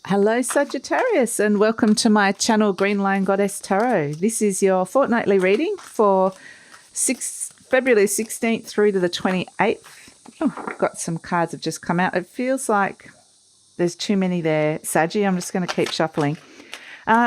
Hello Sagittarius, and welcome to my channel GreenLion Goddess Tarot. This is your fortnightly reading for February 16th through to the 28th. Oh, I've got some cards have just come out. It feels like there's too many there, Saggy. I'm just going to keep shuffling.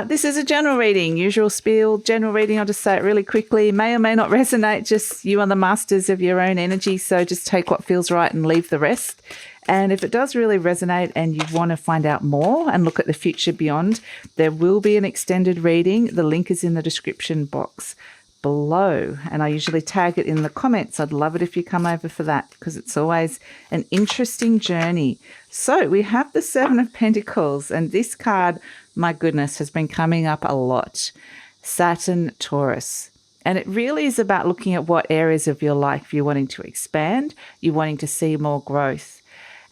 This is a general reading, usual spiel, general reading. I'll just say it really quickly. May or may not resonate, just you are the masters of your own energy, so just take what feels right and leave the rest. And if it does really resonate and you want to find out more and look at the future beyond, there will be an extended reading. The link is in the description box below, and I usually tag it in the comments. I'd love it if you come over for that because it's always an interesting journey. So we have the Seven of Pentacles, and this card, my goodness, has been coming up a lot. Saturn, Taurus. And it really is about looking at what areas of your life you're wanting to expand, you're wanting to see more growth.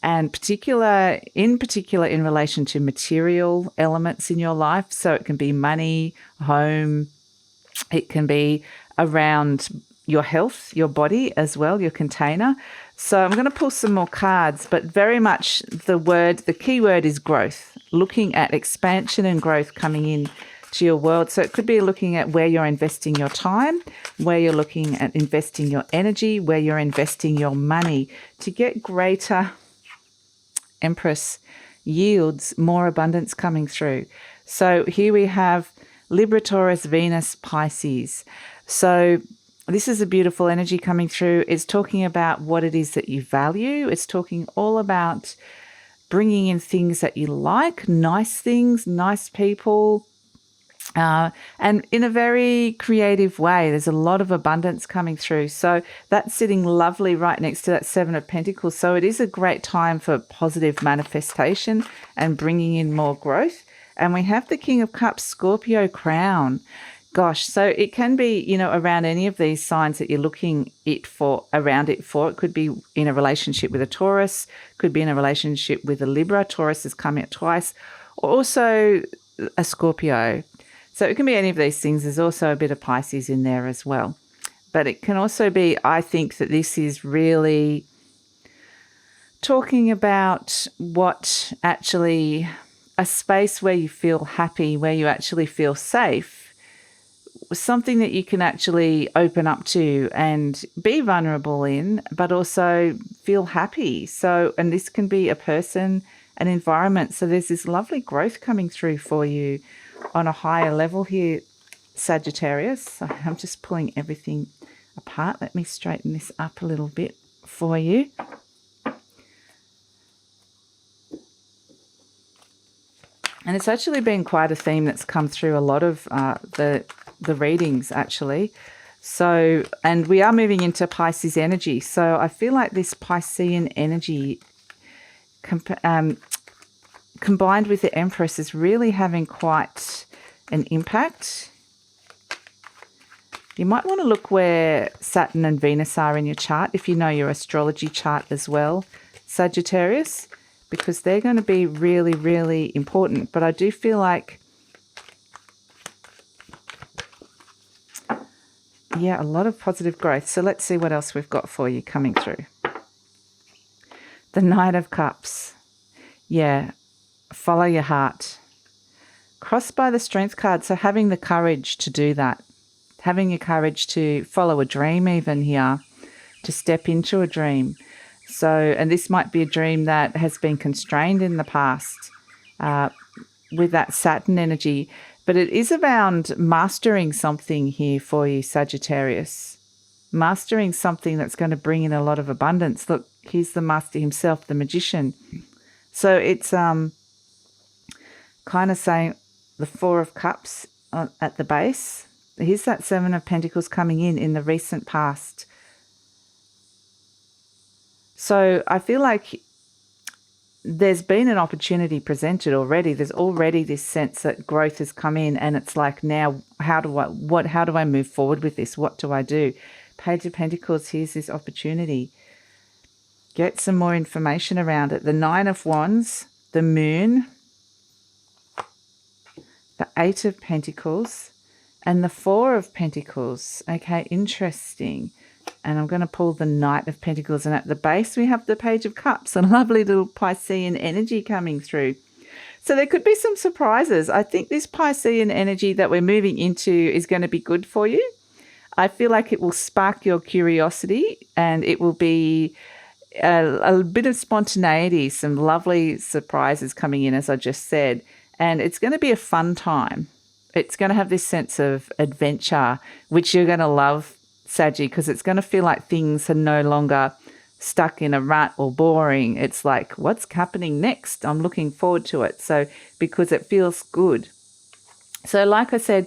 And in particular in relation to material elements in your life. So it can be money, home, it can be around your health, your body as well, your container. So I'm going to pull some more cards, but very much the key word is growth, looking at expansion and growth coming in to your world. So it could be looking at where you're investing your time, where you're looking at investing your energy, where you're investing your money to get greater Empress yields, more abundance coming through. So here we have Libra, Taurus, Venus, Pisces. So this is a beautiful energy coming through. It's talking about what it is that you value. It's talking all about bringing in things that you like, nice things, nice people, and in a very creative way. There's a lot of abundance coming through. So that's sitting lovely right next to that Seven of Pentacles. So it is a great time for positive manifestation and bringing in more growth. And we have the King of Cups, Scorpio crown. Gosh, so it can be, around any of these signs that you're looking around it for. It could be in a relationship with a Taurus, could be in a relationship with a Libra. Taurus has come out twice, or also a Scorpio. So it can be any of these things. There's also a bit of Pisces in there as well. But it can also be, I think that this is really talking about what actually a space where you feel happy, where you actually feel safe, something that you can actually open up to and be vulnerable in, but also feel happy. So, and this can be a person, an environment. So there's this lovely growth coming through for you on a higher level here, Sagittarius. I'm just pulling everything apart. Let me straighten this up a little bit for you. And it's actually been quite a theme that's come through a lot of the readings, actually. So, and we are moving into Pisces energy. So I feel like this Piscean energy combined with the Empress is really having quite an impact. You might want to look where Saturn and Venus are in your chart, if you know your astrology chart as well, Sagittarius, because they're going to be really, really important. But I do feel like, yeah, a lot of positive growth. So let's see what else we've got for you coming through. The Knight of Cups. Yeah. Follow your heart. Crossed by the Strength card, so having the courage to do that. Having your courage to follow a dream even here, to step into a dream. So, and this might be a dream that has been constrained in the past with that Saturn energy, but it is around mastering something here for you, Sagittarius. Mastering something that's going to bring in a lot of abundance. Look, here's the master himself, the magician. So it's kind of saying the Four of Cups at the base. Here's that Seven of Pentacles coming in the recent past. So I feel like there's been an opportunity presented already. There's already this sense that growth has come in, and it's like, now how do I move forward with this? What do I do? Page of Pentacles, here's this opportunity. Get some more information around it. The Nine of Wands, the Moon, the Eight of Pentacles, and the Four of Pentacles. Okay, interesting. And I'm going to pull the Knight of Pentacles. And at the base, we have the Page of Cups, a lovely little Piscean energy coming through. So there could be some surprises. I think this Piscean energy that we're moving into is going to be good for you. I feel like it will spark your curiosity, and it will be a bit of spontaneity, some lovely surprises coming in, as I just said. And it's going to be a fun time. It's going to have this sense of adventure, which you're going to love, Saggy, because it's going to feel like things are no longer stuck in a rut or boring. It's like, what's happening next? I'm looking forward to it. So, because it feels good. So, like I said,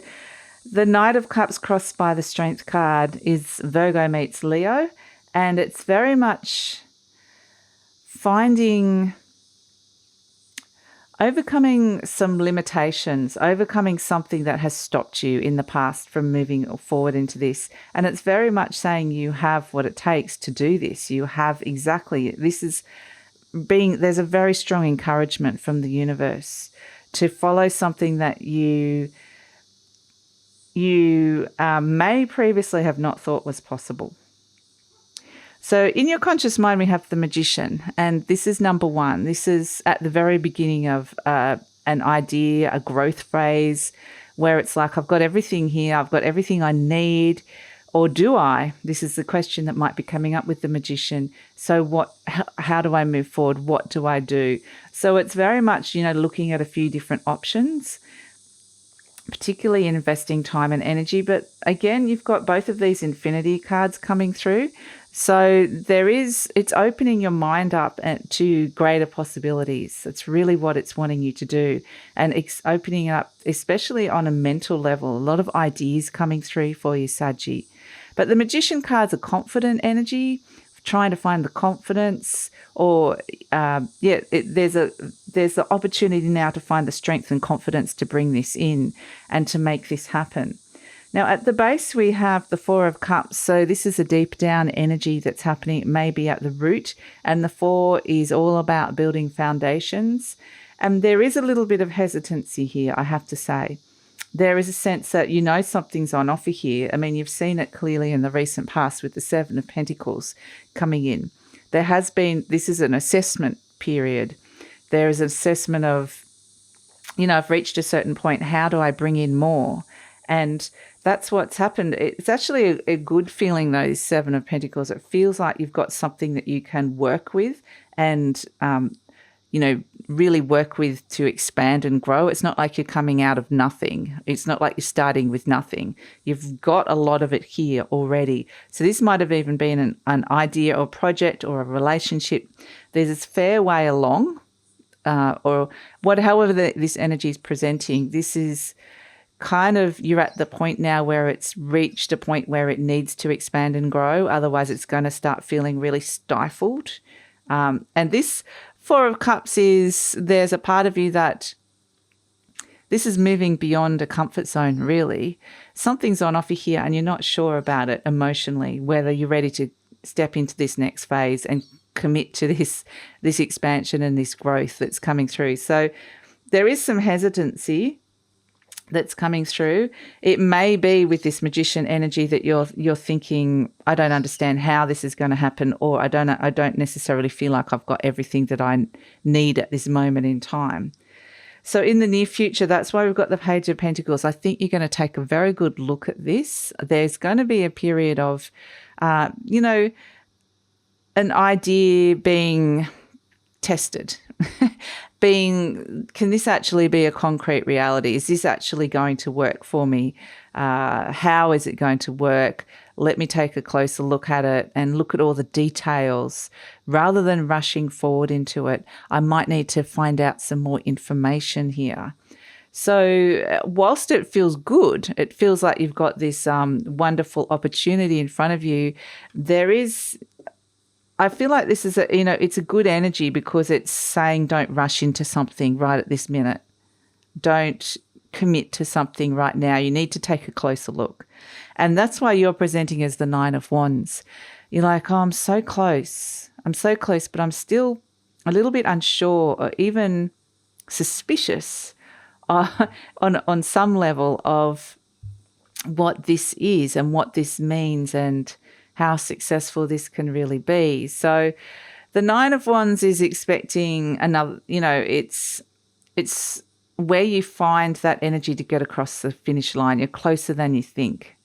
the Knight of Cups crossed by the Strength card is Virgo meets Leo, and it's very much overcoming some limitations, overcoming something that has stopped you in the past from moving forward into this. And it's very much saying you have what it takes to do this. You have exactly, there's a very strong encouragement from the universe to follow something that you may previously have not thought was possible. So in your conscious mind, we have the Magician, and this is number one. This is at the very beginning of an idea, a growth phase, where it's like, I've got everything here, I've got everything I need, or do I? This is the question that might be coming up with the Magician. So how do I move forward? What do I do? So it's very much, looking at a few different options, particularly investing time and energy. But again, you've got both of these Infinity cards coming through. So it's opening your mind up to greater possibilities. That's really what it's wanting you to do. And it's opening it up, especially on a mental level, a lot of ideas coming through for you, Saggy. But the Magician card's a confident energy, trying to find the confidence, or there's the opportunity now to find the strength and confidence to bring this in and to make this happen. Now, at the base, we have the Four of Cups. So this is a deep down energy that's happening, maybe at the root. And the Four is all about building foundations. And there is a little bit of hesitancy here, I have to say. There is a sense that something's on offer here. I mean, you've seen it clearly in the recent past with the Seven of Pentacles coming in. This is an assessment period. There is an assessment of, I've reached a certain point. How do I bring in more? And that's what's happened. It's actually a good feeling, though, this Seven of Pentacles. It feels like you've got something that you can work with and, really work with to expand and grow. It's not like you're coming out of nothing. It's not like you're starting with nothing. You've got a lot of it here already. So this might have even been an idea or project or a relationship. There's this fair way along, however this energy is presenting. This is kind of, you're at the point now where it's reached a point where it needs to expand and grow. Otherwise, it's going to start feeling really stifled. And this Four of Cups there's a part of you that this is moving beyond a comfort zone, really. Something's on offer here and you're not sure about it emotionally, whether you're ready to step into this next phase and commit to this expansion and this growth that's coming through. So there is some hesitancy that's coming through. It may be with this Magician energy that you're thinking, I don't understand how this is going to happen, or I don't necessarily feel like I've got everything that I need at this moment in time. So in the near future, that's why we've got the Page of Pentacles. I think you're going to take a very good look at this. There's going to be a period of, an idea being tested. Can this actually be a concrete reality? Is this actually going to work for me? How is it going to work? Let me take a closer look at it and look at all the details. Rather than rushing forward into it, I might need to find out some more information here. So whilst it feels good, it feels like you've got this wonderful opportunity in front of you, I feel like this is it's a good energy because it's saying don't rush into something right at this minute. Don't commit to something right now. You need to take a closer look. And that's why you're presenting as the Nine of Wands. You're like, oh, I'm so close, but I'm still a little bit unsure or even suspicious on some level of what this is and what this means and how successful this can really be. So the Nine of Wands is expecting another, it's it's where you find that energy to get across the finish line. You're closer than you think,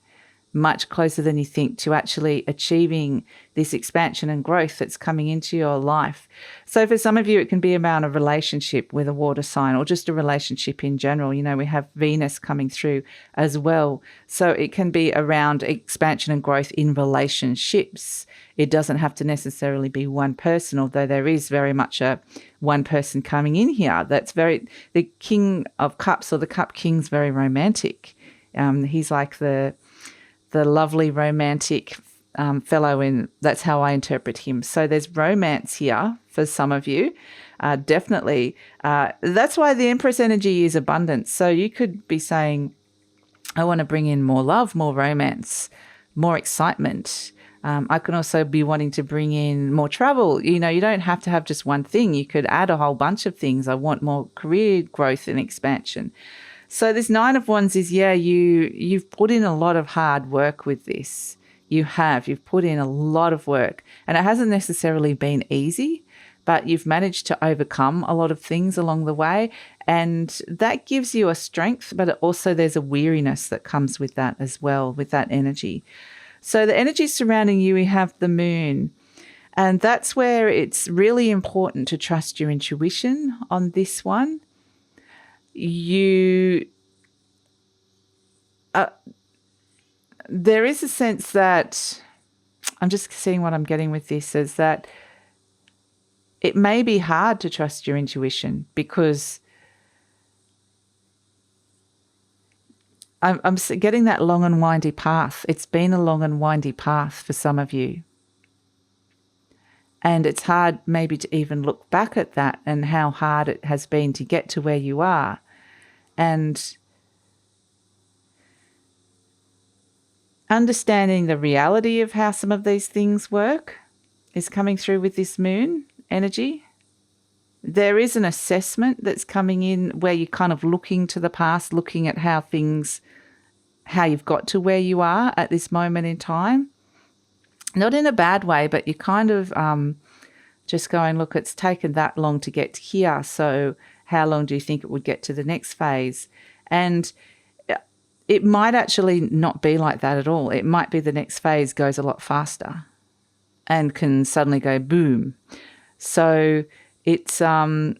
much closer than you think to actually achieving this expansion and growth that's coming into your life. So for some of you, it can be about a relationship with a water sign or just a relationship in general. You know, we have Venus coming through as well. So it can be around expansion and growth in relationships. It doesn't have to necessarily be one person, although there is very much a one person coming in here. That's the King of Cups, or the Cup King's very romantic. He's like the lovely romantic fellow, and that's how I interpret him. So there's romance here for some of you, definitely. That's why the Empress energy is abundance. So you could be saying, I want to bring in more love, more romance, more excitement. I can also be wanting to bring in more travel. You know, you don't have to have just one thing. You could add a whole bunch of things. I want more career growth and expansion. So this Nine of Wands is, you've put in a lot of hard work with this. You've put in a lot of work, and it hasn't necessarily been easy, but you've managed to overcome a lot of things along the way, and that gives you a strength, but also there's a weariness that comes with that as well, with that energy. So the energy surrounding you, we have the moon, and that's where it's really important to trust your intuition on this one. There is a sense that, I'm just seeing what I'm getting with this, is that it may be hard to trust your intuition because I'm getting that long and windy path. It's been a long and windy path for some of you. And it's hard maybe to even look back at that and how hard it has been to get to where you are. And understanding the reality of how some of these things work is coming through with this moon energy. There is an assessment that's coming in where you're kind of looking to the past, looking at how you've got to where you are at this moment in time. Not in a bad way, but you're kind of just going, look, it's taken that long to get here. So how long do you think it would get to the next phase? And it might actually not be like that at all. It might be the next phase goes a lot faster and can suddenly go boom. So it's kind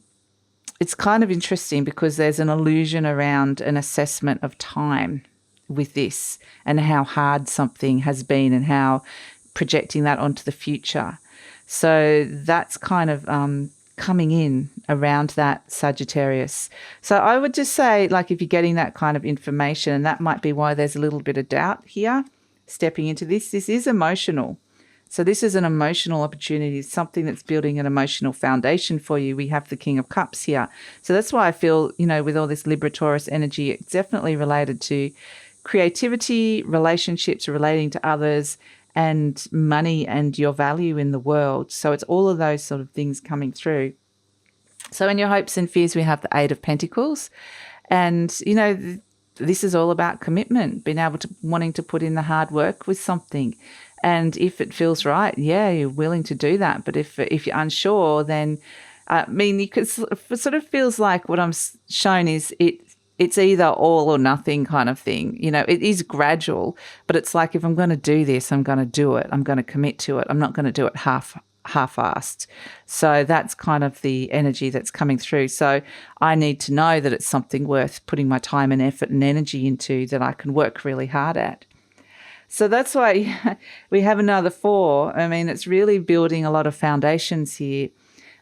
of interesting because there's an illusion around an assessment of time with this and how hard something has been and how projecting that onto the future. So that's kind of coming in around that, Sagittarius. So I would just say, like, if you're getting that kind of information, and that might be why there's a little bit of doubt here stepping into this. This is emotional. So this is an emotional opportunity, something that's building an emotional foundation for you. We have the King of Cups here. So that's why I feel, you know, with all this Libra Taurus energy, it's definitely related to creativity, relationships, relating to others, and money and your value in the world. So it's all of those sort of things coming through. So in your hopes and fears, we have the Eight of Pentacles. And, you know, this is all about commitment, being able to, wanting to put in the hard work with something. And if it feels right, yeah, you're willing to do that. But if you're unsure, then, I mean, you could, it sort of feels like what I'm shown is it's either all or nothing kind of thing. You know, it is gradual, but it's like, if I'm going to do this, I'm going to do it. I'm going to commit to it. I'm not going to do it half-assed. So that's kind of the energy that's coming through. So I need to know that it's something worth putting my time and effort and energy into, that I can work really hard at. So that's why we have another Four. I mean, it's really building a lot of foundations here.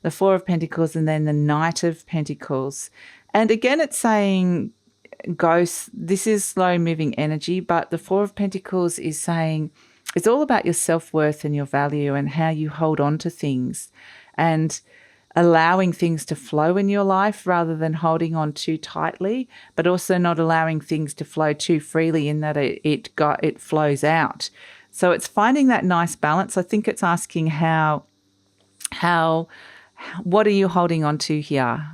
The Four of Pentacles and then the Knight of Pentacles. And again, it's saying ghosts, this is slow moving energy, but the Four of Pentacles is saying it's all about your self-worth and your value and how you hold on to things and allowing things to flow in your life rather than holding on too tightly, but also not allowing things to flow too freely in that it flows out. So it's finding that nice balance. I think it's asking what are you holding on to here?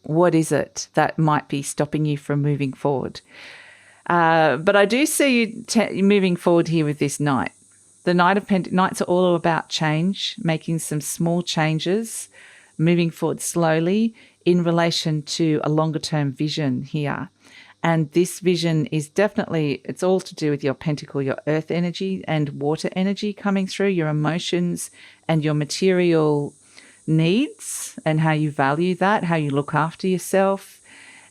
What is it that might be stopping you from moving forward? But I do see you moving forward here with this Knight. The Knights are all about change, making some small changes, moving forward slowly in relation to a longer term vision here. And this vision is definitely, it's all to do with your pentacle, your earth energy and water energy coming through, your emotions and your material needs and how you value that, how you look after yourself,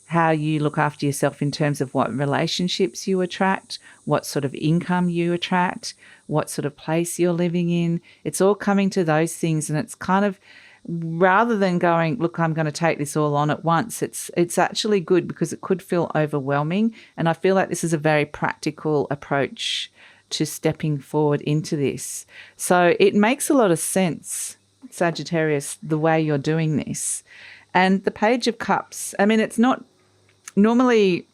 how you look after yourself in terms of what relationships you attract, what sort of income you attract, what sort of place you're living in. It's all coming to those things, and it's kind of, rather than going, look, I'm going to take this all on at once, it's actually good because it could feel overwhelming. And I feel like this is a very practical approach to stepping forward into this. So it makes a lot of sense, Sagittarius, the way you're doing this. And the Page of Cups, I mean, it's not normally,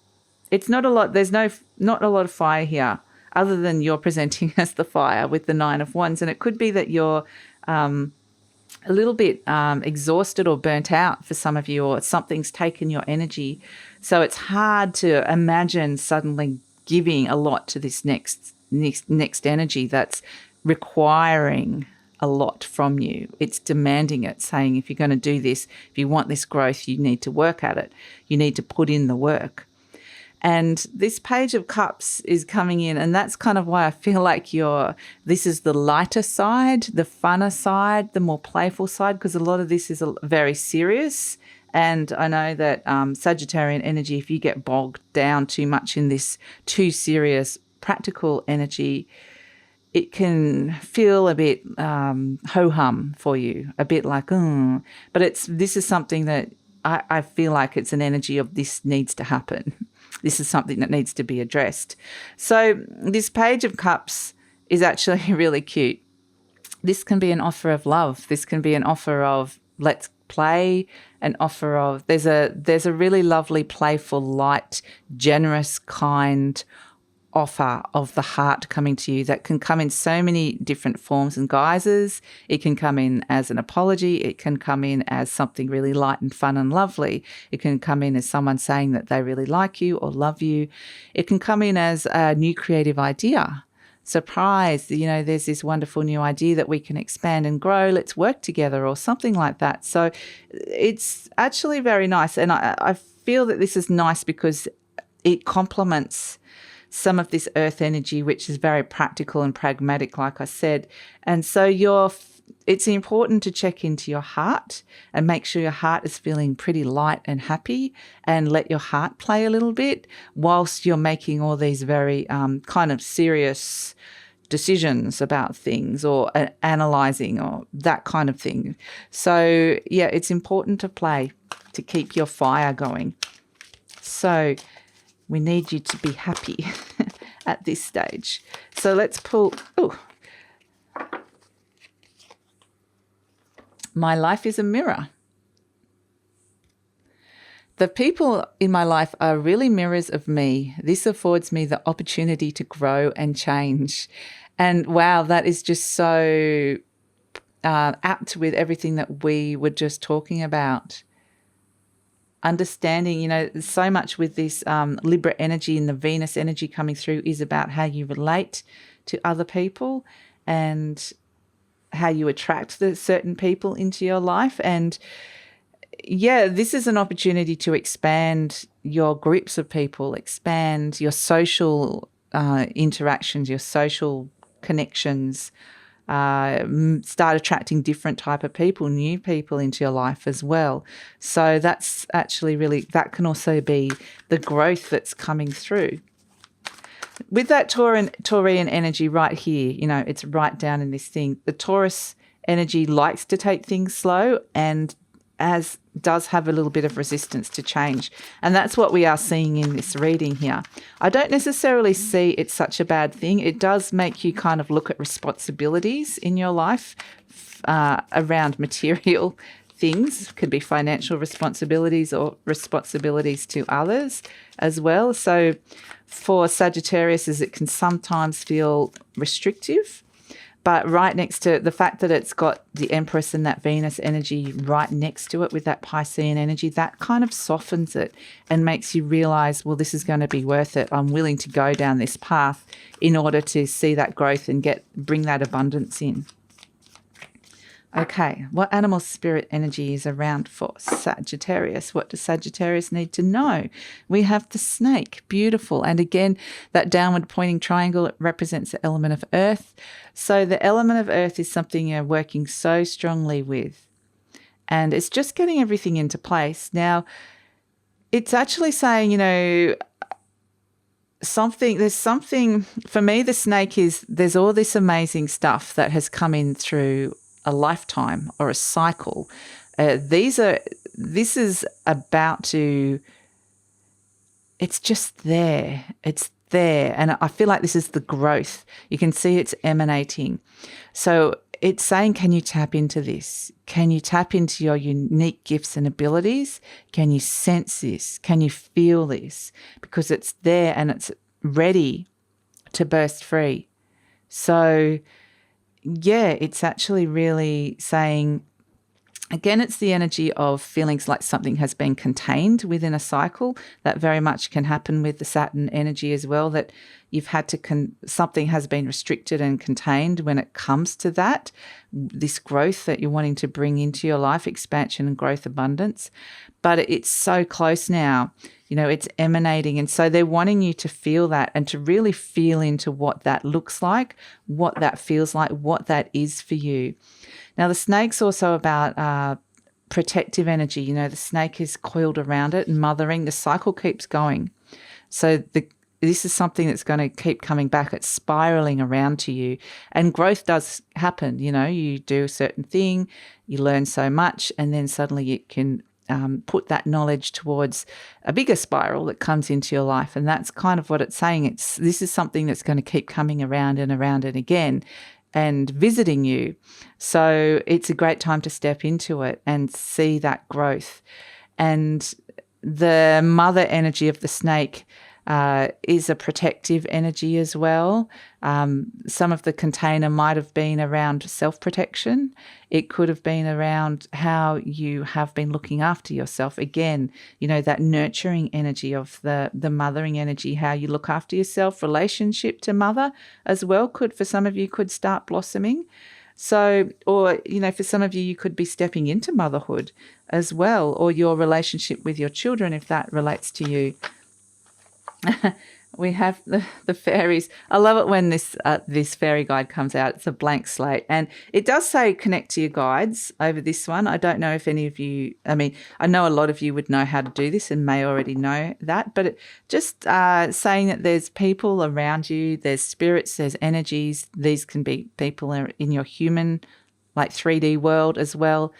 it's not a lot, there's not a lot of fire here other than you're presenting as the fire with the Nine of Wands. And it could be that you're a little bit exhausted or burnt out for some of you, or something's taken your energy. So it's hard to imagine suddenly giving a lot to this next energy that's requiring a lot from you. It's demanding it, saying if you're going to do this, if you want this growth, you need to work at it. You need to put in the work. And this Page of Cups is coming in, and that's kind of why I feel like this is the lighter side, the funner side, the more playful side, because a lot of this is very serious. And I know that Sagittarian energy, if you get bogged down too much in this too serious practical energy, it can feel a bit ho-hum for you, a bit like, but this is something that I feel like it's an energy of this needs to happen. This is something that needs to be addressed. So this Page of Cups is actually really cute. This can be an offer of love. This can be an offer of let's play, an offer of there's a really lovely, playful, light, generous, kind offer of the heart coming to you that can come in so many different forms and guises. It can come in as an apology. It can come in as something really light and fun and lovely. It can come in as someone saying that they really like you or love you. It can come in as a new creative idea. Surprise, there's this wonderful new idea that we can expand and grow. Let's work together or something like that. So it's actually very nice. And I feel that this is nice because it complements some of this earth energy, which is very practical and pragmatic, like I said. And so it's important to check into your heart and make sure your heart is feeling pretty light and happy, and let your heart play a little bit whilst you're making all these very kind of serious decisions about things, or analysing, or that kind of thing. So, yeah, it's important to play to keep your fire going. So we need you to be happy at this stage. So let's pull, my life is a mirror. The people in my life are really mirrors of me. This affords me the opportunity to grow and change. And wow, that is just so apt with everything that we were just talking about. Understanding, so much with this Libra energy and the Venus energy coming through is about how you relate to other people and how you attract the certain people into your life. And yeah, this is an opportunity to expand your groups of people, expand your social interactions, your social connections, start attracting different type of people, new people into your life as well. So that's actually that can also be the growth that's coming through. With that Taurian energy right here, it's right down in this thing. The Taurus energy likes to take things slow and does have a little bit of resistance to change. And that's what we are seeing in this reading here. I don't necessarily see it's such a bad thing. It does make you kind of look at responsibilities in your life around material things. Could be financial responsibilities or responsibilities to others as well. So for Sagittarius, it can sometimes feel restrictive. But right next to the fact that it's got the Empress and that Venus energy right next to it with that Piscean energy, that kind of softens it and makes you realise, well, this is going to be worth it. I'm willing to go down this path in order to see that growth and bring that abundance in. Okay, what animal spirit energy is around for Sagittarius? What does Sagittarius need to know? We have the snake, beautiful. And again, that downward pointing triangle, it represents the element of earth. So the element of earth is something you're working so strongly with. And it's just getting everything into place. Now, it's actually saying, there's something, for me, the snake is, there's all this amazing stuff that has come in through a lifetime or a cycle. This is about to, it's just there. It's there. And I feel like this is the growth. You can see it's emanating. So it's saying, can you tap into this? Can you tap into your unique gifts and abilities? Can you sense this? Can you feel this? Because it's there and it's ready to burst free. So yeah, it's actually really saying, again, it's the energy of feelings like something has been contained within a cycle. That very much can happen with the Saturn energy as well, that you've had to, something has been restricted and contained when it comes to that, this growth that you're wanting to bring into your life, expansion and growth, abundance. But it's so close now, it's emanating. And so they're wanting you to feel that and to really feel into what that looks like, what that feels like, what that is for you. Now, the snake's also about protective energy. The snake is coiled around it and mothering. The cycle keeps going. So this is something that's going to keep coming back. It's spiraling around to you. And growth does happen. You do a certain thing, you learn so much, and then suddenly you can put that knowledge towards a bigger spiral that comes into your life. And that's kind of what it's saying. This is something that's going to keep coming around and around and again and visiting you. So it's a great time to step into it and see that growth. And the mother energy of the snake is a protective energy as well. Some of the container might have been around self-protection. It could have been around how you have been looking after yourself. Again, that nurturing energy of the mothering energy, how you look after yourself, relationship to mother as well for some of you could start blossoming. So, or, for some of you, you could be stepping into motherhood as well, or your relationship with your children, if that relates to you. We have the fairies. I love it when this fairy guide comes out. It's a blank slate. And it does say connect to your guides over this one. I don't know if any of you, I know a lot of you would know how to do this and may already know that, but just saying that there's people around you, there's spirits, there's energies. These can be people in your human, like 3D world as well,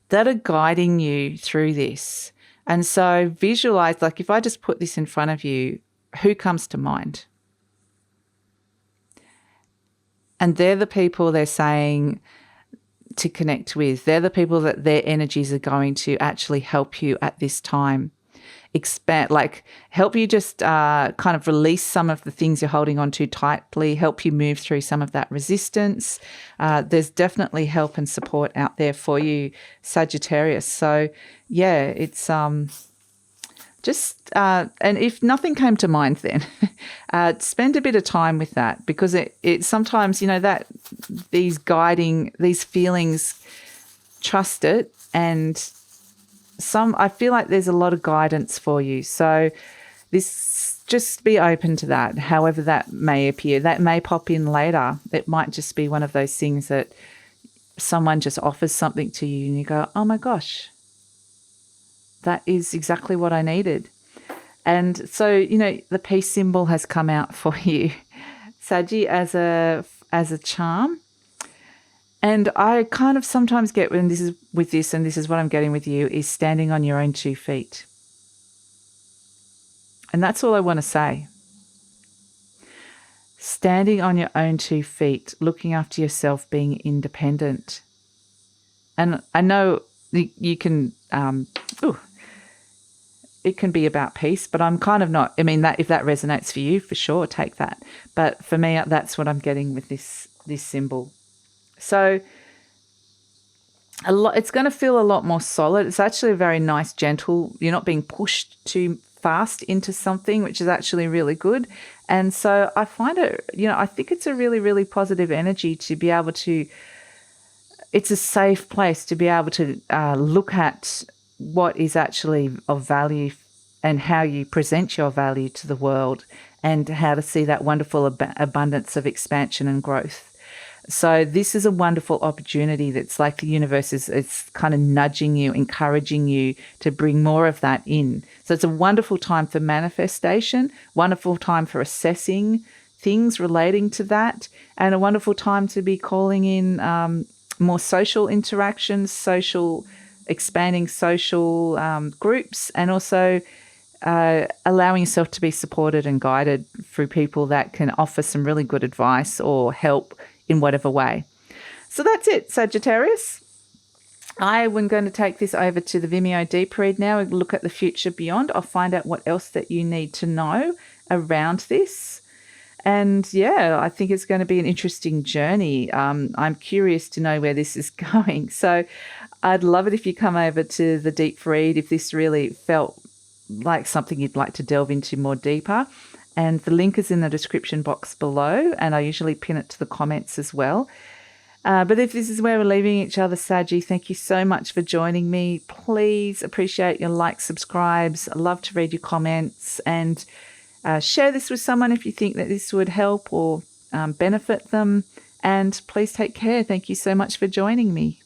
that are guiding you through this. And so visualize, like if I just put this in front of you, who comes to mind? And they're the people they're saying to connect with. They're the people that their energies are going to actually help you at this time. Expand, help you just kind of release some of the things you're holding on to tightly, help you move through some of that resistance. There's definitely help and support out there for you, Sagittarius. So yeah, it's and if nothing came to mind then, spend a bit of time with that, because it sometimes, that these feelings, trust it. And I feel like there's a lot of guidance for you. So just be open to that, however that may appear. That may pop in later. It might just be one of those things that someone just offers something to you and you go, oh my gosh, that is exactly what I needed. And so, the peace symbol has come out for you, Saggy, as a charm. And I kind of sometimes get and this is what I'm getting with you, is standing on your own 2 feet. And that's all I want to say. Standing on your own 2 feet, looking after yourself, being independent. And I know you can, it can be about peace, but I'm kind of not. That if that resonates for you, for sure, take that. But for me, that's what I'm getting with this symbol. So it's going to feel a lot more solid. It's actually a very nice, gentle. You're not being pushed too fast into something, which is actually really good. And so I find it, I think it's a really, really positive energy to be able to it's a safe place to be able to look at what is actually of value and how you present your value to the world, and how to see that wonderful abundance of expansion and growth. So this is a wonderful opportunity that's like the universe is kind of nudging you, encouraging you to bring more of that in. So it's a wonderful time for manifestation, wonderful time for assessing things relating to that, and a wonderful time to be calling in more social interactions, expanding social groups, and also allowing yourself to be supported and guided through people that can offer some really good advice or help in whatever way. So that's it, Sagittarius. I am going to take this over to the Vimeo deep read now and look at the future beyond. I'll find out what else that you need to know around this. And yeah, I think it's going to be an interesting journey. I'm curious to know where this is going. So I'd love it if you come over to the deep read if this really felt like something you'd like to delve into more deeper. And the link is in the description box below, and I usually pin it to the comments as well. But if this is where we're leaving each other, Saggy, thank you so much for joining me. Please appreciate your likes, subscribes. I love to read your comments, and share this with someone if you think that this would help or benefit them. And please take care. Thank you so much for joining me.